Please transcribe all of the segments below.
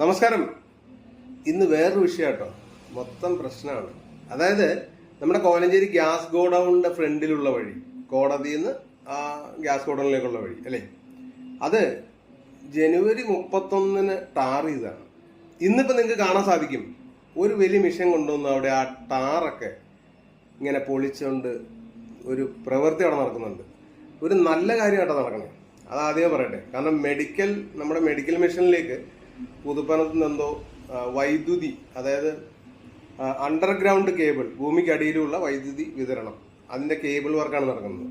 നമസ്കാരം. ഇന്ന് വേറൊരു വിഷയം കേട്ടോ, മൊത്തം പ്രശ്നമാണ്. അതായത് നമ്മുടെ കോലഞ്ചേരി ഗ്യാസ് ഗോഡൌണിന്റെ ഫ്രണ്ടിലുള്ള വഴി, കോടതിയിൽ നിന്ന് ആ ഗ്യാസ് ഗോഡൌണിലേക്കുള്ള വഴി അല്ലേ, അത് ജനുവരി 31 ടാർ ചെയ്താണ്. ഇന്നിപ്പോൾ നിങ്ങൾക്ക് കാണാൻ സാധിക്കും, ഒരു വലിയ മിഷൻ കൊണ്ടുവന്ന് അവിടെ ആ ടാറൊക്കെ ഇങ്ങനെ പൊളിച്ചുകൊണ്ട് ഒരു പ്രവൃത്തി അവിടെ നടക്കുന്നുണ്ട്. ഒരു നല്ല കാര്യമായിട്ടാണ് നടക്കണേ, അത് ആദ്യമേ പറയട്ടെ. കാരണം നമ്മുടെ മെഡിക്കൽ മിഷനിലേക്ക് പുതുപ്പണത്ത് നിന്നെന്തോ വൈദ്യുതി, അതായത് അണ്ടർഗ്രൗണ്ട് കേബിൾ, ഭൂമിക്കടിയിലുള്ള വൈദ്യുതി വിതരണം, അതിന്റെ കേബിൾ വർക്കാണ് നടക്കുന്നത്.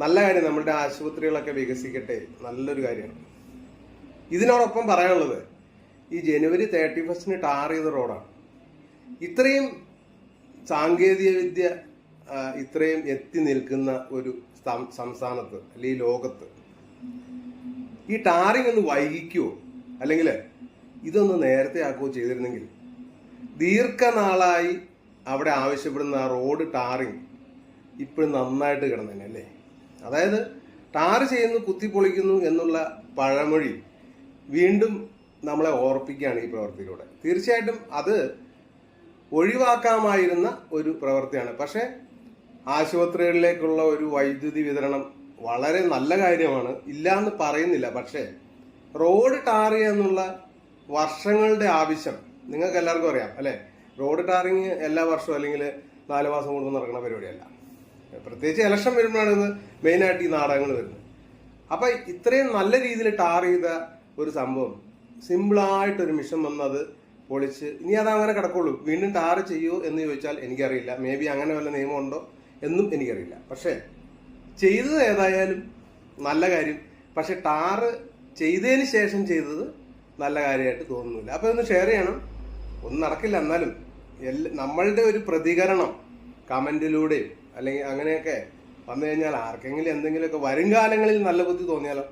നല്ല കാര്യം, നമ്മുടെ ആശുപത്രികളൊക്കെ വികസിക്കട്ടെ, നല്ലൊരു കാര്യമാണ്. ഇതിനോടൊപ്പം പറയാനുള്ളത്, ഈ ജനുവരി 31 ടാർ ചെയ്ത റോഡാണ്. ഇത്രയും സാങ്കേതിക വിദ്യ ഇത്രയും എത്തി നിൽക്കുന്ന ഒരു സംസ്ഥാനത്ത് അല്ലെങ്കിൽ ലോകത്ത് ഈ ടാറിങ് ഒന്ന് വൈകിക്കുവോ, അല്ലെങ്കിൽ ഇതൊന്ന് നേരത്തെ ആക്കുകയോ ചെയ്തിരുന്നെങ്കിൽ ദീർഘനാളായി അവിടെ ആവശ്യപ്പെടുന്ന ആ റോഡ് ടാറിങ് ഇപ്പോഴും നന്നായിട്ട് കിടന്നേനെ അല്ലേ. അതായത് ടാർ ചെയ്യുന്നു, കുത്തിപ്പൊളിക്കുന്നു എന്നുള്ള പഴമൊഴി വീണ്ടും നമ്മളെ ഓർപ്പിക്കുകയാണ് ഈ പ്രവൃത്തിയിലൂടെ. തീർച്ചയായിട്ടും അത് ഒഴിവാക്കാമായിരുന്ന ഒരു പ്രവൃത്തിയാണ്. പക്ഷെ ആശുപത്രികളിലേക്കുള്ള ഒരു വൈദ്യുതി വിതരണം വളരെ നല്ല കാര്യമാണ്, ഇല്ല എന്ന് പറയുന്നില്ല. പക്ഷേ റോഡ് ടാർ എന്നുള്ള വർഷങ്ങളുടെ ആവശ്യം നിങ്ങൾക്ക് എല്ലാവർക്കും അറിയാം അല്ലെ. റോഡ് ടാറിങ് എല്ലാ വർഷവും അല്ലെങ്കിൽ 4 മാസം കൊണ്ട് നടക്കുന്ന പരിപാടിയല്ല. പ്രത്യേകിച്ച് ഇലക്ഷൻ വരുമ്പോഴാണ് ഇത് മെയിനായിട്ട് ഈ നാടകങ്ങൾ വരുന്നത്. അപ്പൊ ഇത്രയും നല്ല രീതിയിൽ ടാർ ചെയ്ത ഒരു സംഭവം സിമ്പിളായിട്ടൊരു മിഷൻ വന്നത് പൊളിച്ച് ഇനി അത് അങ്ങനെ കിടക്കുള്ളൂ. വീണ്ടും ടാർ ചെയ്യുമോ എന്ന് ചോദിച്ചാൽ എനിക്കറിയില്ല. മേ ബി അങ്ങനെ വല്ല നിയമമുണ്ടോ എന്നും എനിക്കറിയില്ല. പക്ഷേ ചെയ്തത് ഏതായാലും നല്ല കാര്യം. പക്ഷെ ടാറ് ചെയ്തതിന് ശേഷം ചെയ്തത് നല്ല കാര്യമായിട്ട് തോന്നുന്നില്ല. അപ്പൊ ഒന്ന് ഷെയർ ചെയ്യണം. ഒന്നും നടക്കില്ല, എന്നാലും നമ്മളുടെ ഒരു പ്രതികരണം കമന്റിലൂടെയും അല്ലെങ്കിൽ അങ്ങനെയൊക്കെ വന്നു കഴിഞ്ഞാൽ ആർക്കെങ്കിലും എന്തെങ്കിലുമൊക്കെ വരും കാലങ്ങളിൽ നല്ല ബുദ്ധി തോന്നിയാലോ.